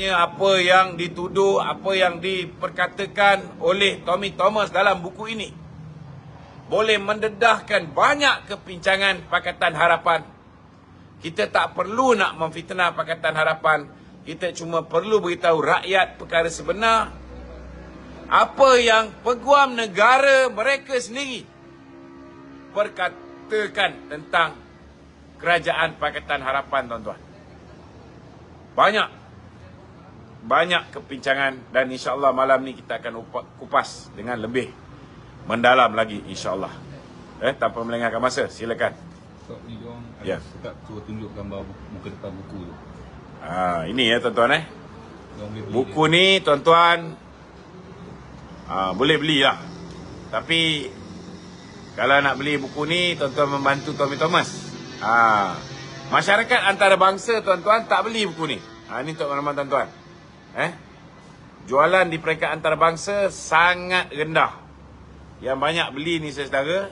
Sepatutnya apa yang dituduh, apa yang diperkatakan oleh Tommy Thomas dalam buku ini boleh mendedahkan banyak kepincangan Pakatan Harapan. Kita tak perlu nak memfitnah Pakatan Harapan. Kita cuma perlu beritahu rakyat perkara sebenar. Apa yang peguam negara mereka sendiri perkatakan tentang kerajaan Pakatan Harapan, tuan-tuan. Banyak kepincangan dan insya-Allah malam ni kita akan kupas dengan lebih mendalam lagi insya-Allah. Tanpa melengahkan masa, silakan. Tok ni diorang Ya. cakap suruh tunjuk gambar muka depan buku tu. Ini ya tuan-tuan Diorang boleh beli Buku ni tuan-tuan boleh belilah. Tapi kalau nak beli buku ni tuan-tuan membantu Tommy Thomas. Masyarakat antarabangsa tuan-tuan tak beli buku ni. Ini untuk maklumat tuan-tuan. Jualan di peringkat antarabangsa sangat rendah. Yang banyak beli ni saudara,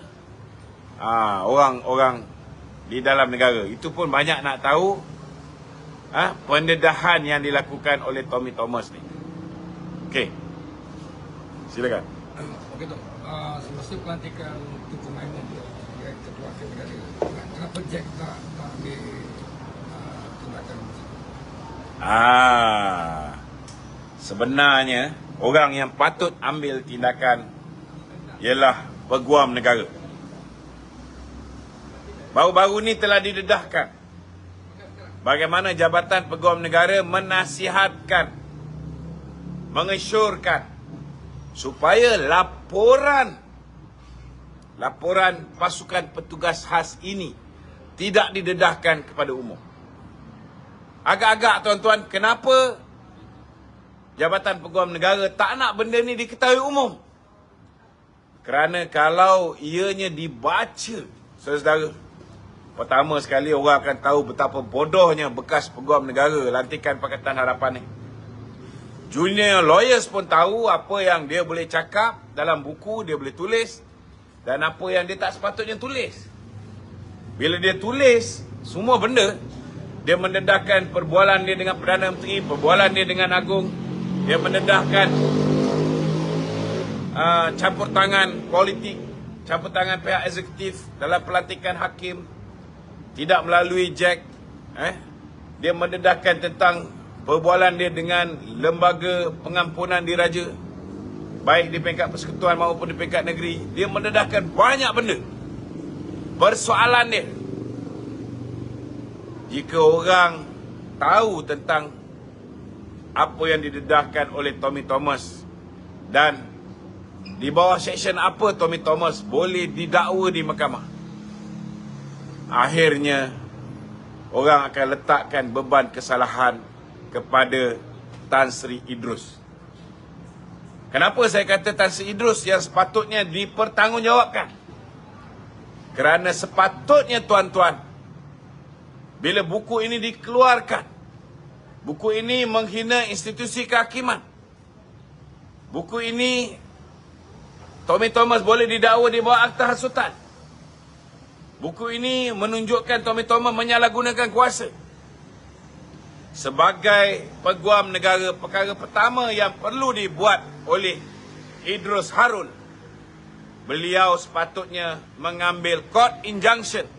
orang-orang di dalam negara. Itu pun banyak nak tahu pendedahan yang dilakukan oleh Tommy Thomas ni. Okey. Silakan. Okey Tok, semasa pelantikan Tunku Maimun yang ketua Akhir Negara, kenapa Jack tak ambil tindakan? Sebenarnya orang yang patut ambil tindakan ialah peguam negara. Baru-baru ni telah didedahkan bagaimana Jabatan Peguam Negara menasihatkan, mengesyorkan supaya laporan pasukan petugas khas ini tidak didedahkan kepada umum. Agak-agak tuan-tuan, kenapa Jabatan Peguam Negara tak nak benda ni diketahui umum? Kerana kalau ianya dibaca, saudara, pertama sekali orang akan tahu betapa bodohnya bekas Peguam Negara lantikan Pakatan Harapan ni. Junior lawyers pun tahu apa yang dia boleh cakap dalam buku, dia boleh tulis, dan apa yang dia tak sepatutnya tulis. Bila dia tulis semua benda, dia mendedahkan perbualan dia dengan Perdana Menteri, perbualan dia dengan Agung, dia mendedahkan campur tangan politik, campur tangan pihak eksekutif dalam pelantikan hakim tidak melalui Jack. Dia mendedahkan tentang perbualan dia dengan lembaga pengampunan diraja, baik di peringkat persekutuan maupun di peringkat negeri. Dia mendedahkan banyak benda. Persoalan dia, jika orang tahu tentang apa yang didedahkan oleh Tommy Thomas dan di bawah seksyen apa Tommy Thomas boleh didakwa di mahkamah, akhirnya orang akan letakkan beban kesalahan kepada Tan Sri Idrus. Kenapa saya kata Tan Sri Idrus yang sepatutnya dipertanggungjawabkan? Kerana sepatutnya tuan-tuan, bila buku ini dikeluarkan, buku ini menghina institusi kehakiman, buku ini Tommy Thomas boleh didakwa di bawah akta hasutan. Buku ini menunjukkan Tommy Thomas menyalahgunakan kuasa. Sebagai peguam negara, perkara pertama yang perlu dibuat oleh Idrus Harun, beliau sepatutnya mengambil court injunction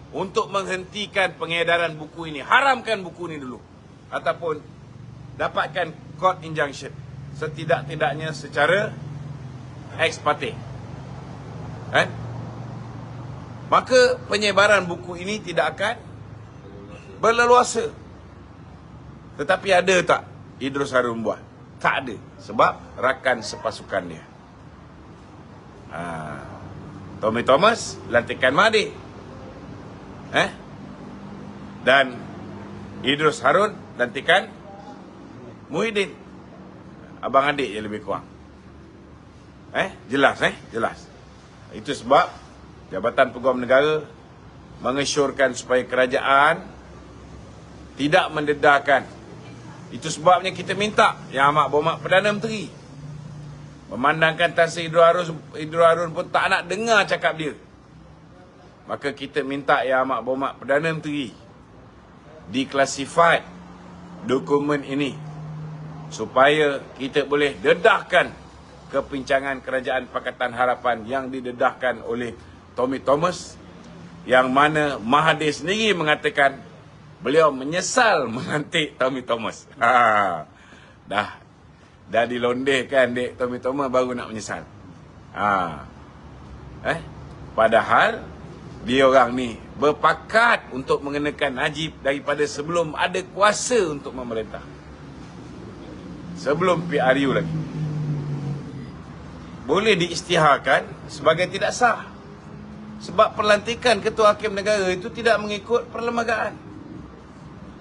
untuk menghentikan pengedaran buku ini. Haramkan buku ini dulu. Ataupun dapatkan court injunction. Setidak-tidaknya secara ex parte. Maka penyebaran buku ini tidak akan berleluasa. Tetapi ada tak Idrus Harun buat? Tak ada. Sebab rakan sepasukan dia. Tommy Thomas lantikan Mahathir. Dan Idrus Harun lantikan Muhyiddin. Abang adik je lebih kurang. Jelas. Itu sebab Jabatan Peguam Negara mengesyorkan supaya kerajaan tidak mendedahkan. Itu sebabnya kita minta Yang Amat Berhormat Perdana Menteri, memandangkan Tan Sri Idrus Harun pun tak nak dengar cakap dia, maka kita minta Yang Amat Berhormat Perdana Menteri declassified dokumen ini supaya kita boleh dedahkan kepincangan Kerajaan Pakatan Harapan yang didedahkan oleh Tommy Thomas, yang mana Mahathir sendiri mengatakan beliau menyesal melantik Tommy Thomas. Dah dilondehkan dek Tommy Thomas baru nak menyesal. Padahal dia orang ni berpakat untuk mengenakan Najib daripada sebelum ada kuasa untuk memerintah. Sebelum PRU lagi. Boleh diisytiharkan sebagai tidak sah. Sebab pelantikan Ketua Hakim Negara itu tidak mengikut perlembagaan.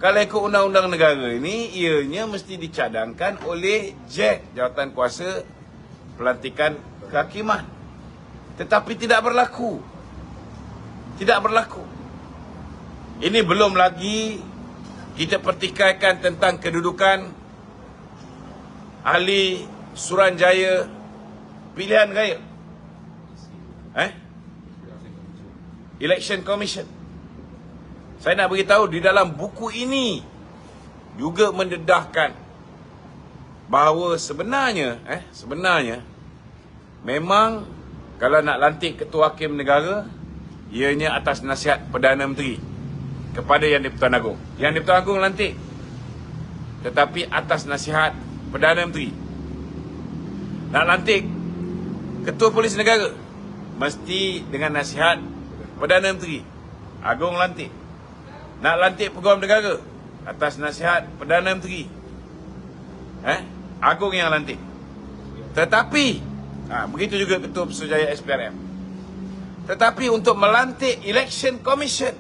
Kalau ikut undang-undang negara ini, ianya mesti dicadangkan oleh JEK, Jawatan Kuasa Pelantikan Kehakiman. Tetapi tidak berlaku. Tidak berlaku. Ini belum lagi kita pertikaikan tentang kedudukan ahli Suruhanjaya Pilihan Raya. Election Commission. Saya nak beritahu di dalam buku ini juga mendedahkan bahawa sebenarnya memang kalau nak lantik Ketua Hakim Negara, ianya atas nasihat Perdana Menteri kepada Yang di-Pertuan Agong. Yang di-Pertuan Agong lantik, tetapi atas nasihat Perdana Menteri. Nak lantik Ketua Polis Negara, mesti dengan nasihat Perdana Menteri. Agong lantik. Nak lantik Peguam Negara, atas nasihat Perdana Menteri. Agong yang lantik. Tetapi begitu juga Ketua Pesuruhjaya SPRM. Tetapi untuk melantik Election Commission,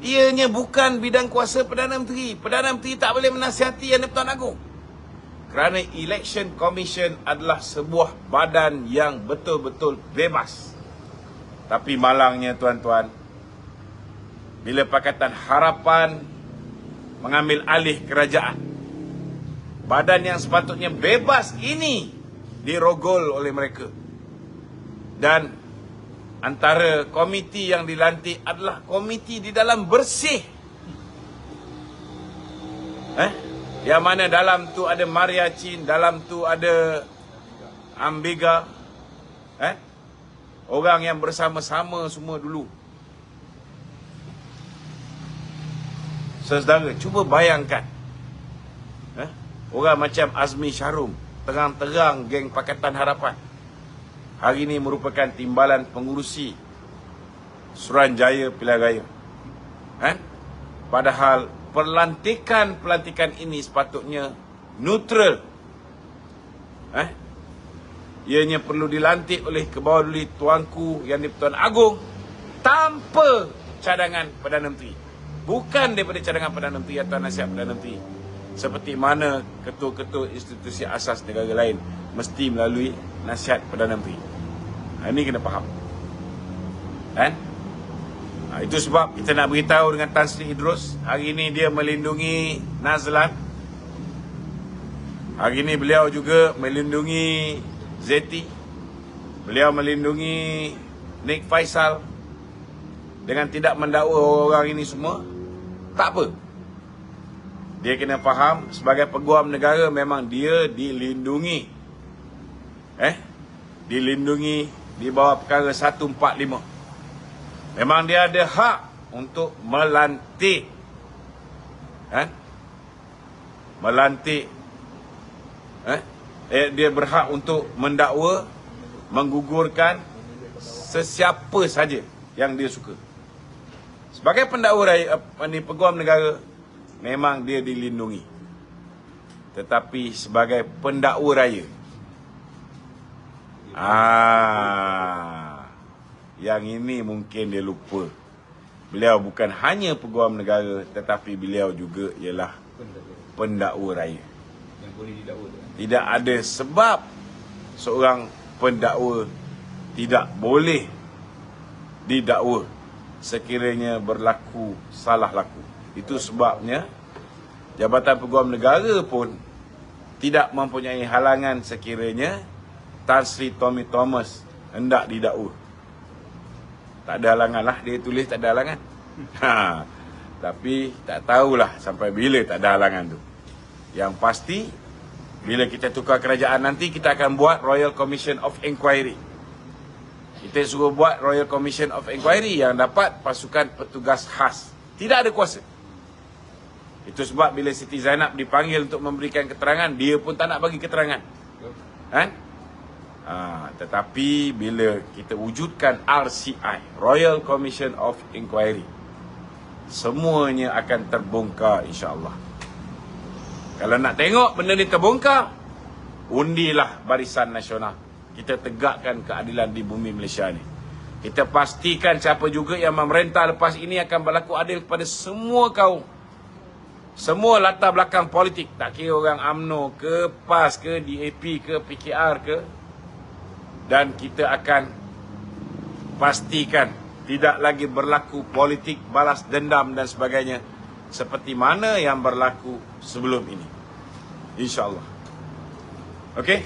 ianya bukan bidang kuasa Perdana Menteri. Perdana Menteri tak boleh menasihati Yang di-Pertuan Agong. Kerana Election Commission adalah sebuah badan yang betul-betul bebas. Tapi malangnya tuan-tuan, bila Pakatan Harapan mengambil alih kerajaan, badan yang sepatutnya bebas ini dirogol oleh mereka. Dan antara komiti yang dilantik adalah komiti di dalam bersih. Yang mana dalam tu ada Maria Chin, dalam tu ada Ambiga. Orang yang bersama-sama semua dulu. Saudara, cuba bayangkan. Orang macam Azmi Syarum, terang-terang geng Pakatan Harapan, hari ini merupakan timbalan pengurusi Suruhanjaya Pilihan Raya. Padahal pelantikan ini sepatutnya neutral. Ianya perlu dilantik oleh Kebawah-Duli Tuanku Yang di-Pertuan Agong tanpa cadangan Perdana Menteri. Bukan daripada cadangan Perdana Menteri atau nasihat Perdana Menteri. Seperti mana ketua-ketua institusi asas negara lain mesti melalui nasihat Perdana Menteri. Ini kena faham. Itu sebab kita nak beritahu dengan Tan Sri Idrus, hari ini dia melindungi Nazlan. Hari ini beliau juga melindungi Zeti. Beliau melindungi Nik Faisal dengan tidak mendakwa orang ini semua. Tak apa. Dia kena faham sebagai peguam negara memang dia dilindungi. Dilindungi di bawah perkara 145. Memang dia ada hak untuk melantik. Melantik. Dia berhak untuk mendakwa, menggugurkan sesiapa saja yang dia suka. Sebagai pendakwa raya, peguam negara, memang dia dilindungi. Tetapi sebagai pendakwa raya, yang ini mungkin dia lupa. Beliau bukan hanya peguam negara, tetapi beliau juga ialah pendakwa raya. Yang boleh didakwa. Tidak ada sebab seorang pendakwa tidak boleh didakwa sekiranya berlaku salah laku. Itu sebabnya Jabatan Peguam Negara pun tidak mempunyai halangan sekiranya Tan Sri Tommy Thomas hendak didakwa. Tak ada halangan lah, dia tulis tak ada halangan. Tapi tak tahulah sampai bila tak ada halangan tu. Yang pasti, bila kita tukar kerajaan nanti, kita akan buat Royal Commission of Inquiry. Kita suruh buat Royal Commission of Inquiry yang dapat pasukan petugas khas. Tidak ada kuasa. Itu sebab bila Siti Zainab dipanggil untuk memberikan keterangan, dia pun tak nak bagi keterangan. Kan? Tetapi bila kita wujudkan RCI, Royal Commission of Inquiry, semuanya akan terbongkar insya-Allah. Kalau nak tengok benda ni terbongkar, undilah Barisan Nasional. Kita tegakkan keadilan di bumi Malaysia ni. Kita pastikan siapa juga yang memerintah lepas ini akan berlaku adil kepada semua kaum. Semua latar belakang politik, tak kira orang UMNO ke, PAS ke, DAP ke, PKR ke. Dan kita akan pastikan tidak lagi berlaku politik balas dendam dan sebagainya seperti mana yang berlaku sebelum ini. InsyaAllah. Okey?